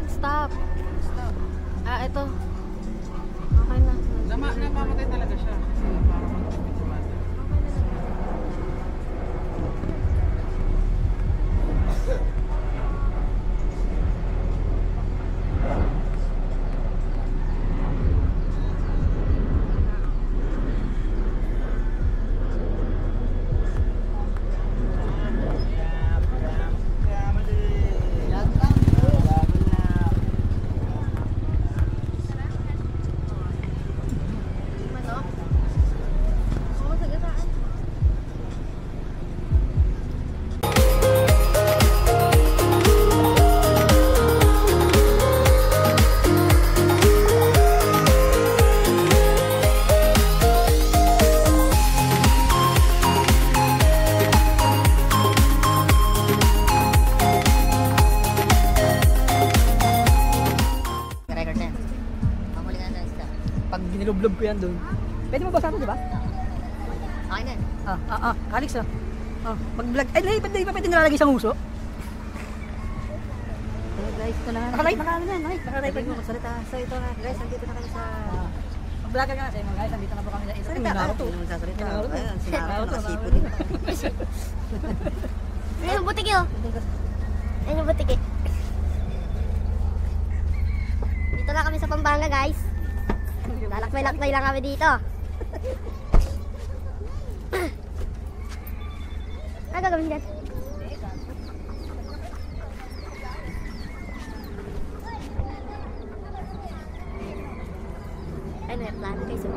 nag-stop. Ah, ito. Okay na. Namamatay talaga siya. Para mag-video. Nilublob ko yan doon. Pwede mo ba sabi, di ba? Okay na. Alex ah. Mag-vlog. Ay, hindi pa pwede nilalagay sa nguso. Guys, ito na. Nakalight na kami yan. Nakalight Pwede mo magsalita. So ito na. Guys, andito na kami sa... Mag-vlogger ka na siya. Guys, andito na po kami sa isa. Salita. Ano mo sasalita? Ayun, sinara ko nakasipo din. Ayun yung butiki oh. Ayun yung butiki. Dito na kami sa Pampanga guys. Lalakbay-lakbay lang kami dito. Ano gagawin dyan? Ano yung plano kayo sa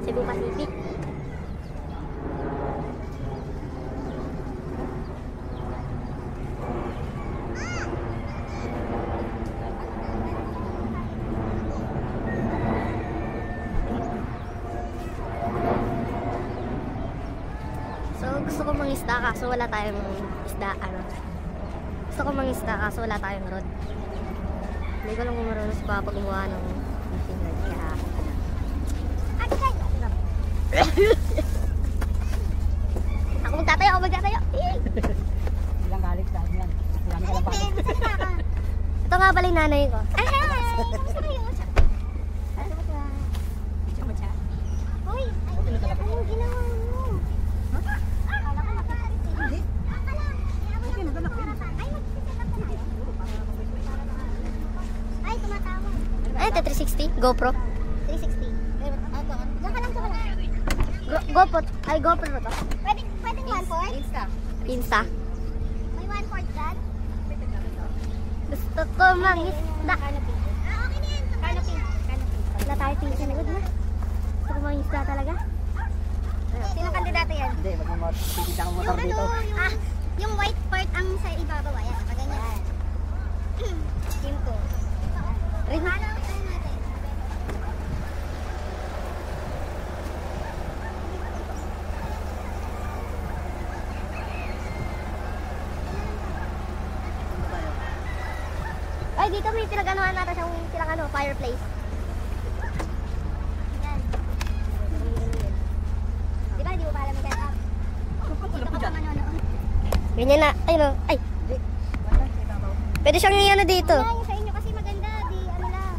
Cebu Pacific? Gusto ko mangisda kaso wala tayong isda, gusto ko mangisda kaso wala tayong rod. Hindi ko lang kung marunong si Papa gumawa ng fishing rod kaya ako magtatayo. Ilang galit dahil yan. Ito nga pala yung nanay ko. Uy, anong ginawa mo? Ay, ito 360? GoPro? 360. Diyan ka lang sa wala. GoPro. Ay, GoPro na to. Pwedeng 1/4? Insta. May 1/4 dyan? Gusto ko mangisda. Okay na yan. Canopy. Wala tayo tingin na. Gusto ko mangisda talaga. Sino kandidato yan? Hindi, magpipita ang motor dito. Yung white part ang sa ibabaw. Ayan, ganyan. Team ko. Rin. Ay, dito may pinag-anuhan natin silang fireplace. Yan. Di ba, di mo pa alam yan? Dito ka pa manonood. Ganyan na. Ayun o. Ay. Pwede siyang dito. Ay, sa inyo kasi maganda. Di ano lang.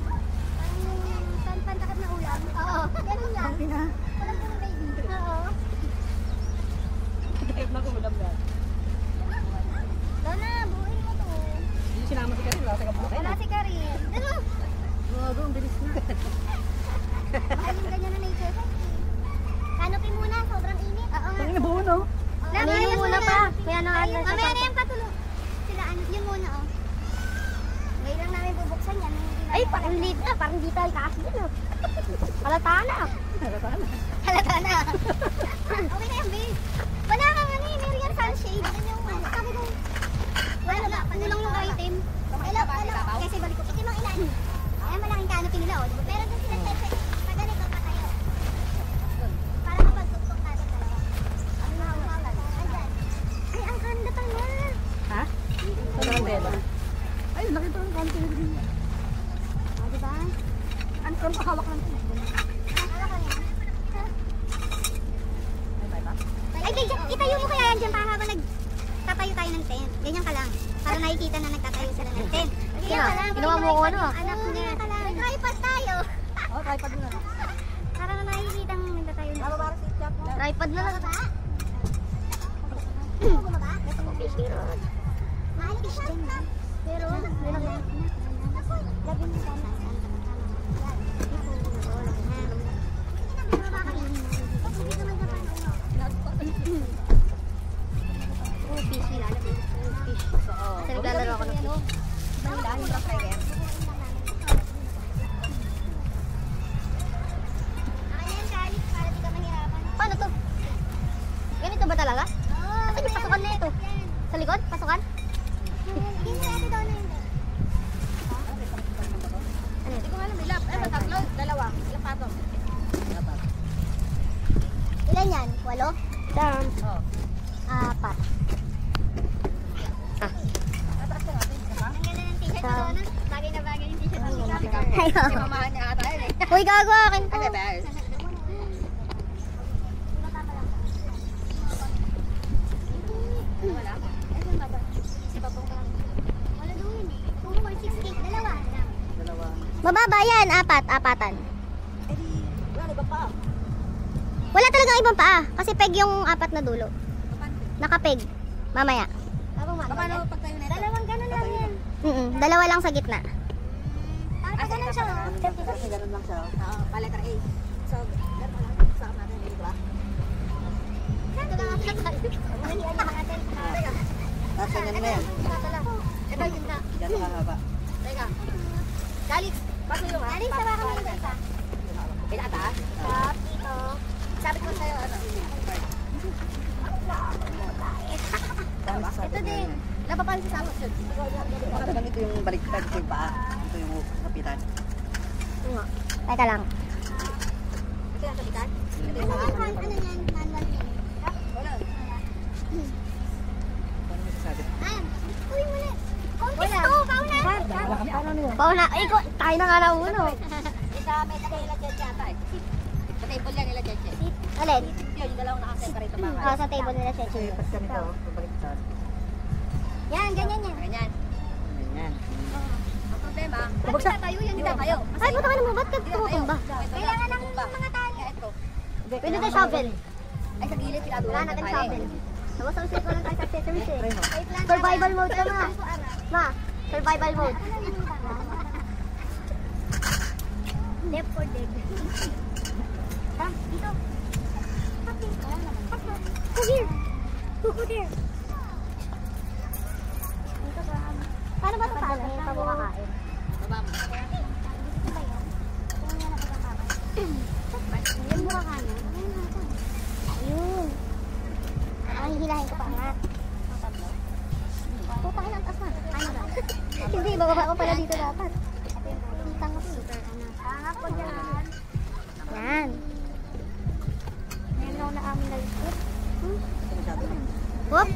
Parang pantakot na ulam. Oo. Ganun lang. Walang pong baby. Oo. Kahit na kumulam yan. Dona, buuin mo to. Hindi sinama si Karin. Wala si Karin. Ano? Gago, ang bilis na. Mahaling ganyan na nature. Canopy muna. Sobrang init. Oo nga. Tangin na buo, no? Ano muna pa? Kaya mamaya na yung patulog. Sila yun muna oh. Ngayon lang namin bubuksan yan. Ay, parang liit na. Parang di tayo kasi yun oh. Halata na. Okay na yan, babe. Wala kang Merian sunshade. Sabi ko, wala na. Kulang yung item. Kasi balik ko. Ito yung mga ilan. Ayan, malaking canopy nila oh. Pero doon sila pag ganito pa tayo. Para kapag tuktok natin talaga. Ay, ang ganda pala. Ha? Ang ganda. Ay, nakita ng kanto na din yan. Diba? Ano pa hawak lang ito? Hawak lang yan. Ay, itayo mo kaya yan dyan para habang nagtatayo tayo ng tent. Ganyan ka lang. Para nakikita na nagtatayo sila ng tent. Ginawa mo ko ano? Anak niya. May tripod tayo. Oh, tripod mo na. Para na nakikita mo nagta tayo. Para si Chap. Tripod na lang. Fish road. Mahal fish din. Pero, meron lang. Lagi mo sana. Fish nila. Fish. Kasi naglalaro ako ng fish. Bandahin mo kay Ger. Ayan, guys, para di ka mahirapan. Paano to? Ganito ba talaga? Saan yung pasukan na ito? Sa likod? Pasukan? Hindi mo natin daw na yun. Ano? Hindi ko alam, ilap. Tatlo, dalawa. Ilang patong? Ilan yan? 8? Dam. Oo. 4. Ang ganda ng t-shirt ko doon. Bagay na bagay yung t-shirt ko. Kasi mamahan niya ata yun eh. Uy, gago akin to. Kasi bears. Wala. Wala doon. 2, 4, 6, 8. Dalawa. Dalawa. Mababa yan. 4. Apatan. Eh di, wala iba pa. Wala talagang ibang paa. Kasi peg yung 4 na dulo. Nakapeg. Mamaya. Paano pag tayo nito? Dalawang ganun lang yan. Dalawa lang sa gitna. Ganun siya. Kasi ganun lang siya. Oo, pa-letter A. So, ganun lang. Sa natin, di ba? Ito lang ang Manihan na natin. Teka. Tapos ganyan na yan. Ito lang. Ito yung gitna. Yan mahaba. Teka. Dalix. Paso yung ha? Dali, sawa kami ng isa. Pinakataas? Stop dito. Sabi ko sa'yo, ano? Ito din. Napapalit sa sakot yun. Baka ganito yung baliktad yung paa. Ito yung kapitan. Teka lang. Ito yung kapitan. Ito yung Ano paa. yan? Ano yan? Manual yan. Wala. Paano masasabi? Ayan. Uy, muli. Kontis to. Pauna. Pauna. Ay, tayo na nga na uno. Isa, may tayo nila Cheche ata eh. Sa table yan nila Cheche. Alin? Yun, yung dalawang nakaseparate ang Oh, sa table nila Ito Cheche. yung pag ganito, baliktad. Yan, ganyan yan. Ganyan. Ganyan. Ang problema, bubagsak tayo yan, hindi tayo. Ay, buta ka naman. Ba't ka tumutumba? Kailangan ng mga tali. Ito. Pwede tayo shovel. Ay, sa gilid, pinadulan. Wala natin shovel. Tapos ang ko lang tayo sa accessories eh. Try mo. Survival mode ka ma. Ma, survival mode. Left for dead. Ha? Dito. Go here. Go there. Dito ba? Paano ba ito paano? Ito mo kakain. Baba mo. Yung mukha kanin. Ayun. Ang hihilahin ko pa angat. Putakin ang taas na. Ano ba? Hindi, bababa ko pala dito dapat. Kita nga po. Angat ko dyan. Yan. Ngayon na amin nalisip. Ito masyado lang. Whoop!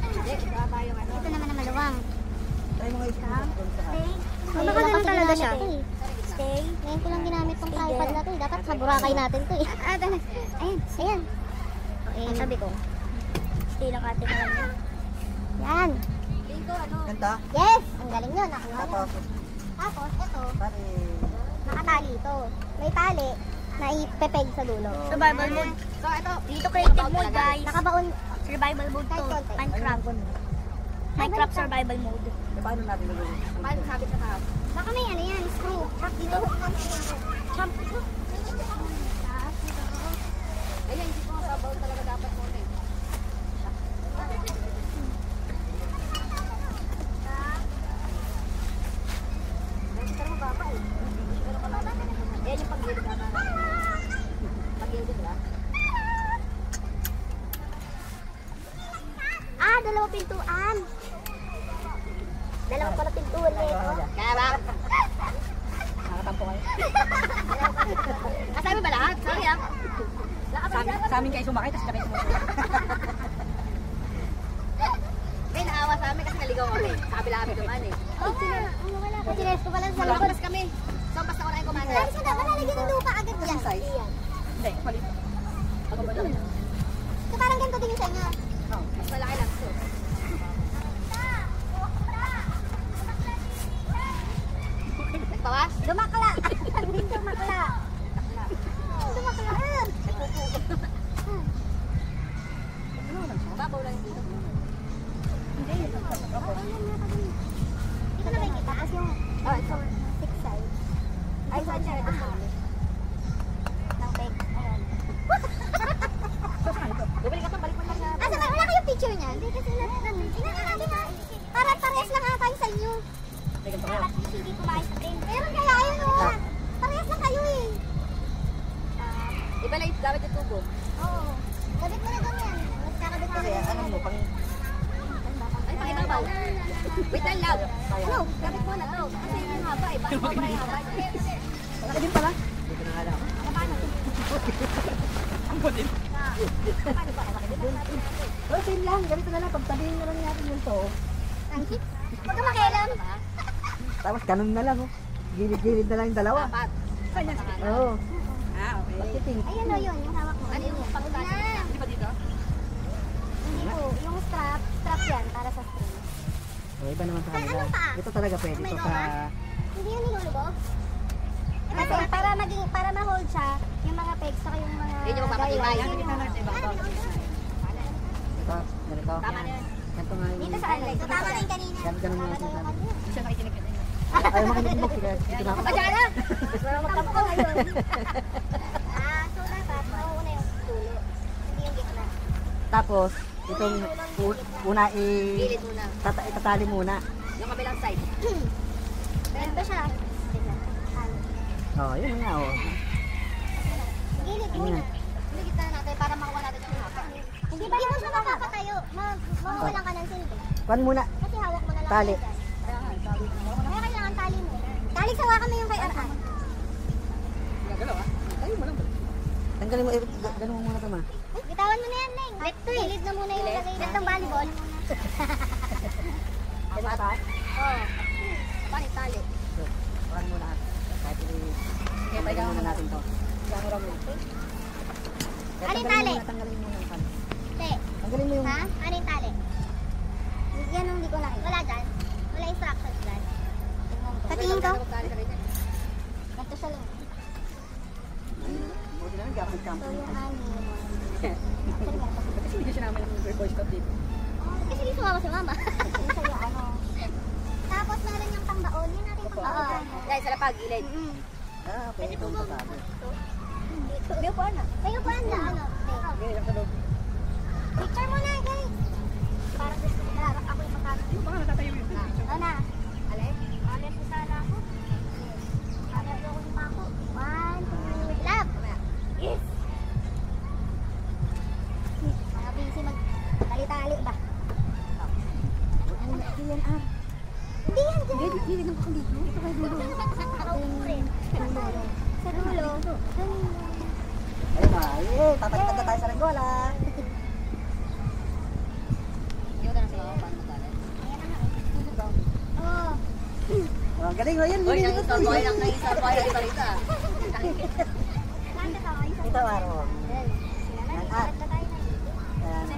Baba yung ano. Ito naman ang maluwang. Try mo ngayon doon sa Stay. Baka ganun talaga siya. Stay. Ngayon ko lang ginamit tong tripod na to eh. Dapat sa Boracay natin to eh. Ayan. Ayan. Ang sabi ko. Stay lang ate na lang. Yan. Tingko, ano? Ganda. Yes! Ang galing yun. Nakuha niya. Tapos, Tapos, ito. pare, Nakatali ito. May tali na ipepeg sa dulo. Survival mode. So, ito. Dito creative mode guys. Nakabaon. Survival mode to. Minecraft. Minecraft survival mode. paano natin gagawin? Paano sabi sa kahap? Baka may ano yan, screw. Dito. Jump. Ayan, hindi ko nga sabaw talaga dapat mo eh. Pero mababa eh. Pero mababa. Ayan yung pag-gilid naman. Pag-gilid ba? Ah, dalawang pintuan. Dalawang pala pintuan na ito. Kaya ba? Nakatampo kayo. Sabi ba lahat? Sorry ah. Sa amin kayo sumakay, tapos kami sumakay. May naawa sa amin kasi naligaw kami. Sa kabila kami dumaan eh. Oo nga. Ano wala ka? Chines ko pala sa likod. Lumabas kami. So, basta wala yung kumanda. Sabi siya na, malalagyan ng lupa agad dyan. Size? Hindi, mali. Ako ba lang? So, parang ganito din yung sa inyo. Mas malaki lang. So, Dumakla. Hindi dumakla. Dumakla. Babaw lang dito. Hindi na nakikita. Tapos yung six sides. Ay, saan siya? Ng peg. Ayan. Bumalik ka to, balik mo lang na. Asa ba? Wala kayong picture niya? Hindi kasi inaali na. Para parehas lang ata yung sa inyo. Dapat hindi kumain sa train. Meron kaya ayun o. Parehas lang kayo eh. Iba lang yung gamit yung tubo. Oo. Gabit mo na doon yan. Magkakabit ka na Kaya doon. ano mo, pang... Ay, pakibabaw. Wait lang, love. No. Gamit mo na to. Kasi yung haba eh. Baka mabra yung haba. Wala din pala. Dito na nga lang. Paano? Ang putin. Paano ba? Oh, same lang. Ganito na lang. Pagtabihin na lang natin yung to. Thank you. Huwag ka makialam. Tapos ganun na lang, oh. Gilid-gilid na lang yung dalawa. Dapat. Oo. Ah, okay. Pagkiting. Ayun o yun. Yung hawak mo. Ano yung pangkasi? Di ba dito? Hindi po. Yung strap yan para sa string. Oh, iba naman sa kanila. Anong paa? Ito talaga pwede. Ito sa... Hindi yun nilulubog? Eh, kasi para ma-hold siya, yung mga pegs saka yung mga Yun yung magpapatibay. guidelines. Yan, kita na, diba? Ito. Ganito. Tama na yun. Ganito nga yung... Dito sa ano? Ito tama na yung kanina. Ganun muna Tama na yung sinasabi. Hindi siya makikinig ka din. Ayaw makinig mo. Sige, dito na ako. Padyara! Tampo ngayon. So dapat mauuna yung tulo. Hindi yung gitna. Tapos, itong una Gilid muna. itatali muna. Yung kabilang side. Ganito siya. Tignan. Oh, yun nga, oh. Gilid Ano muna. yan? Hindi kita natin para makuha natin yung haba. Hindi mo siya makakatayo. Mawawalan ka ng silbi. Kuhan muna. Kasi hawak mo na lang. Tali. siya dyan. Kaya kailangan tali mo. Tali sa wakan mo yung kay Aran. Gagalaw ah. Tayo mo lang. Tanggalin mo, ganun mo muna ito, ma. Bitawan mo na yan, Neng. Let to eh. Gilid na muna yung lagay. Let ng volleyball. Ay, mataas? Oo. Paano yung tali? Kuhan muna. Kahit tanggalin muna natin to. Camera mo. Ano yung tali? Tanggalin muna yung tali. Te. Tanggalin mo yung... Ha? Ano yung tali? Yan ang hindi ko nakita. Wala dyan. Wala instructions dyan. Sa tingin ko? Ganito siya lang. Buti naman, gamit So camera. yung ano. Kasi hindi siya namin ng voice stop dito. Kasi di sumama si mama. Yung sa'yo ano. Tapos meron yung pangbaon. Yun natin yung pangbaon. Dahil sa lapag, gilid. Ah, pwede itong pasabi. Hindi po na. Kayo po ang ano. Okay, lang sa loob. Picture muna guys. Parang gusto ko na. Ako yung makakita. Yung baka natatayo yung picture. Ano na? Alin? Alin po sana ako. Alin po ako yung mako. 1, 2, love. Yes. Mga busy mag-tali-tali ba? Hindi yan, ah. Hindi yan dyan. Hindi naman ako dito. Ito kayo dulo. Nakaupo rin. Sa dulo. Ayun na, eh, tatagtag na tayo sa regola. Hindi ko na sa mga paano matali. Oo. Oh, galing mo, yan. Boy, Hindi nang ko isa, boy, nang isa, boy, nang isa. Nanda tayo. Ito, Aro. Sila na. Ah. Nanda tayo na. Ayan.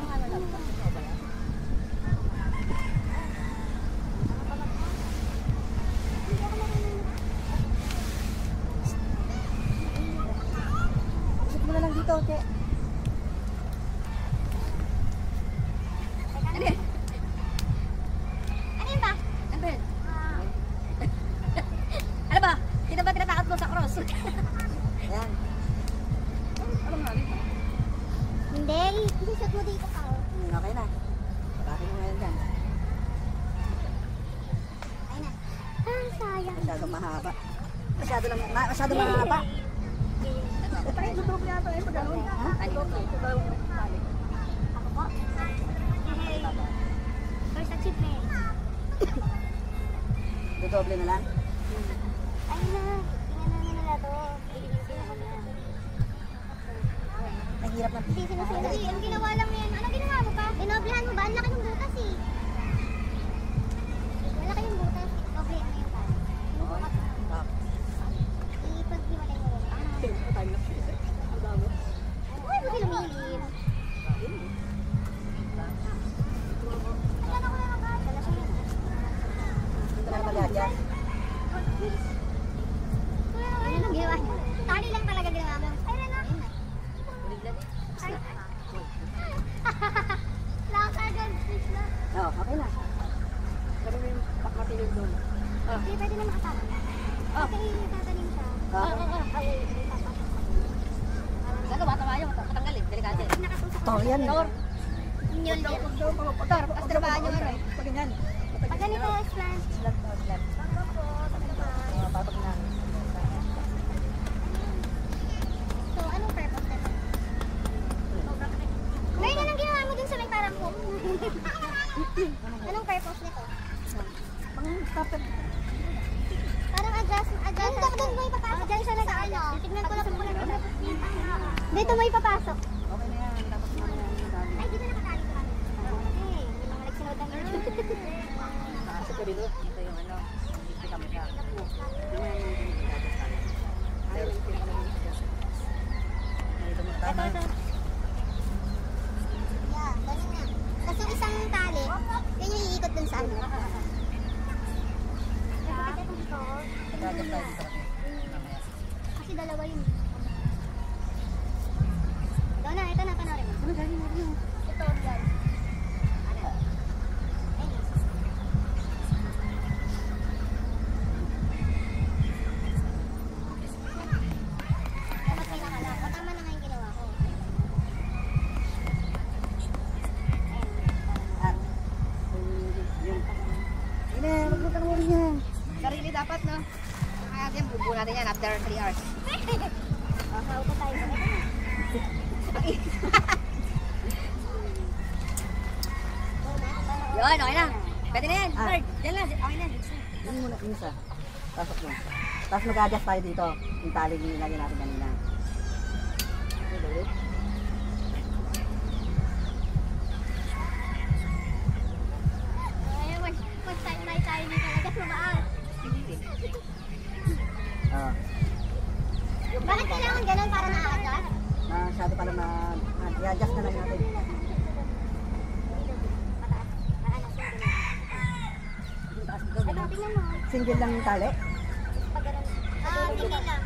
Isip mo na lang dito, Che. Ano yan? Ano yun ba? Ano ba yun? Ano ba? Sino ba tinatakot mo sa cross? Ayan. Hindi. Isisot mo dito ka. Okay na. Patakin mo ngayon dyan. Ayun na. Ah, sayang. Masyadong mahaba. Masyadong mahaba. Tayo, tutup niya ito eh. Pag ano? Ano ba? Ako po. First achievement. Dodoble na lang. Ayun na. Tingnan na nila to. Nahirap na. Hindi sinusunod. Ang ginawa lang yan. Ano ginawa mo pa? Dinoblehan mo ba? Ang laki ng butas eh. Malaki yung butas. Doblehan mo yung pan. Inubukas mo. Ipag-hiwalay mo rin. Time lapse siya. Ang dami. Uy, buti lumilim. Ayan ako na nakasala siya. Ito na naman yan. may tatanim siya. Gaga, bata ba yun? Matanggal eh. Delikado eh. Nakatusok Tor yan eh. Tor. Yun. Tor, kasi trabahan nyo ano eh. Pag ganyan. Pag ganito, slant. Slant. Papag na. So, anong purpose nito? Ngayon, anong ginawa mo dun sa may parang home? Anong purpose nito? Pang-stopper. Parang adjust. Doon mo ipapasok. Diyan siya nag-ano. Tignan ko lang po lang. Dito mo ipapasok. Okay na yan. Tapos na yan. Ay, dito nakatali ko lang. Hey, may mga nagsunod ang ganyan. Kasi ko dito. Ito yung ano. Hindi kami siya. Ito. Yeah, ganun nga. Tapos yung isang tali, yun yung iikot dun sa ano. Kasi dalawa yun. Ito na, panoorin mo. Tutorial. Ayun. Dapat may nakalak. O, tama na nga yung ginawa ko. Hindi, magpunta mo rin yan. Sarili dapat, no? Kaya yan, bubuo natin yan after 3 hours. Auto tayo. Ito na. Yun, okay na. Pwede na yan. Third. Diyan lang. Okay na. Yun muna, yung isa. Pasok mo. Tapos mag-adjust tayo dito. Yung tali yung nilagay natin kanina. Okay, balik. Ayun, mag-time tayo dito. Nagas mabaas. Ah, Bakit kailangan ganun para na-adjust? masyado pala i-adjust na lang natin. Ito, tingnan mo. Single lang yung tali. Pag ganun. Tingnan lang.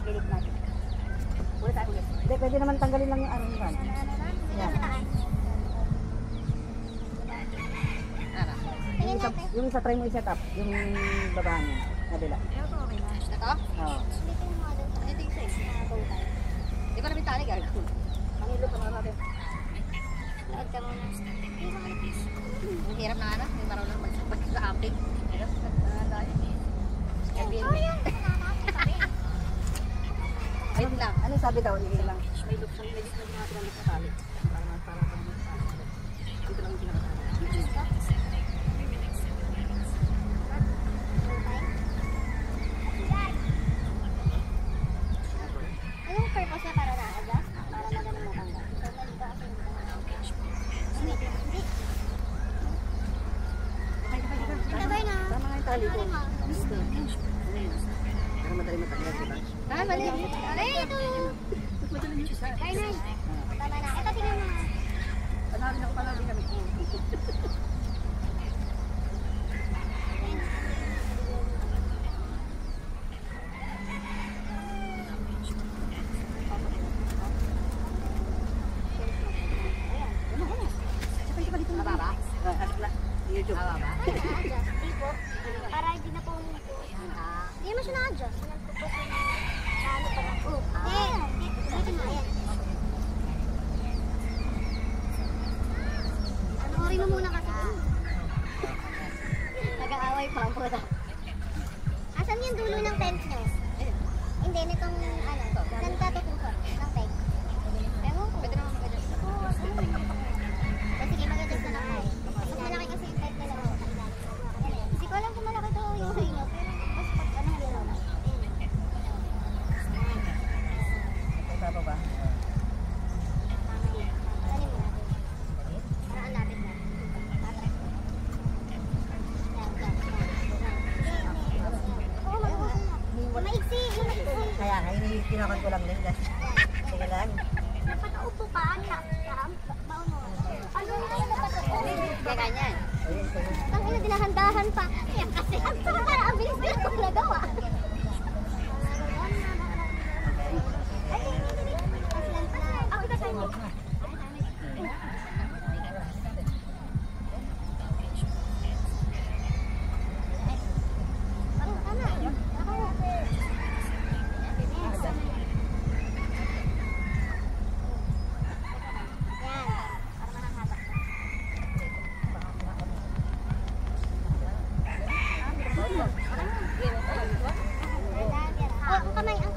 Lilit natin. Ulit tayo ulit. Hindi, pwede naman tanggalin lang yung ano yun. Yan. Tingnan natin. Yung isa try mo i-set up. Yung baba niya. Nabila. Ito? Oo. Tingnan mo doon sa Ito yung size. bow tie. Di ba namin tali, Gar? Ang ilo pa natin. Load ka muna. Ang hirap na ano. Hindi marunong mag-sa-amping. Hirap. Airbnb. Ayun lang. Ano yung sabi daw? Hindi lang. May look sa may ginamit na tali. Para dito lang yung pinakatali. Anong purpose niya para na-adjust? Para magaling matanggal. So, ganito kasi hindi. Sabay na. Tama nga yung tali ko. Ano mo? Para madali matanggal, diba? Ah, mali. Ay, ito. Ay, nay. Tama na. Ito, tingnan mo. Panawin ako, panawin kami. Mababa? YouTube. Mababa? Na-adjust. Di po. Para hindi na po hindi naman siya na-adjust. Sa ano pa lang. Oh. Dito mo. Ayan. Panoorin mo muna kasi. Nag-aaway pa ang puta. Asan yung dulo ng tent nyo? Hindi, nitong ano. Saan ka tutusok ng tent? Ewan ko. Pwede naman mag-adjust. Oo, sige, mag-adjust na lang tayo. Mas malaki kasi yung tent nila. Hindi ko alam kung malaki to yung sa inyo. Pero mas pag ano, yellow na. Ito pa ba? Ano mo natin? Para ang lapit na. Oo, mag-uusap na. Maiksi. Kaya nga, kinakakan ko lang din. Sige lang. Napataupo ka, nakakam. Baon mo. Ano na napataupo? Kaya ganyan. Ayun, sige. Ang ina, dinahandahan pa. Yan kasi, ang bilis-bilis ko nagawa. Ay, hindi. Ako ka sa'yo. Tama.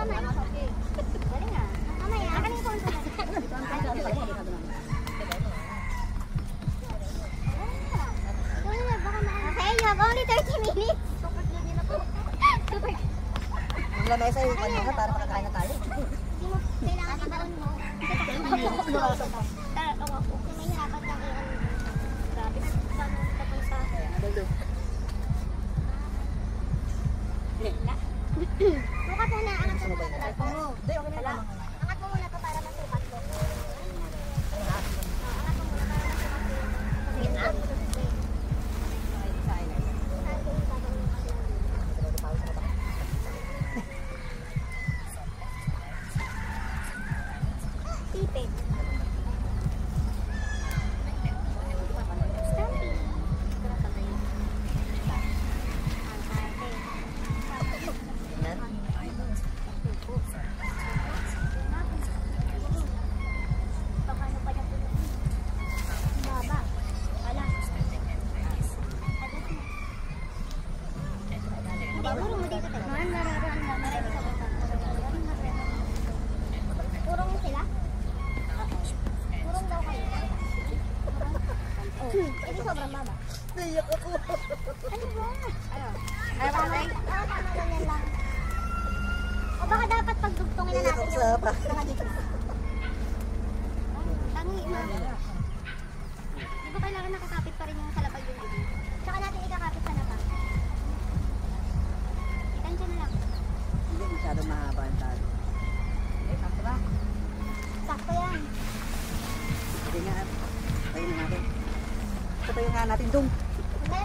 kamay. Galing ah. Kamay ah. Akin yung phone ko. Okay, you have only 30 minutes. Super good yun ako. Super good. Yung lamesa yung kanina para makakain na tayo. Hindi mo kailangan ibaon mo. Tara, tawa ko. Kung may hirapan kang iyan. Grabe. Paano tapos sa... Sukat muna. Angat mo muna. Angat mo muna. Angat mo muna to para masukat ko. Angat mo muna para masukat ko. Sige na. Tipid. Stamping. Paano pa na po? Baba. Wala. Siguro mo dito tayo. Marami sa bata. Purong sila? Purong daw kayo. Ito sobrang baba. Ano ba? Tama ganyan lang. O baka dapat pagdugtungin na natin yung baka dito. Tangi na. Di ba kailangan nakakapit pa rin yung salapag yung gilid? Tsaka natin ikakapit sa napa. Itansya na lang. Hindi masyadong mahaba ang tali. Sakto ba? Sakto yan. Hindi nga. Tayo na natin. Tayo nga natin dong. Kaya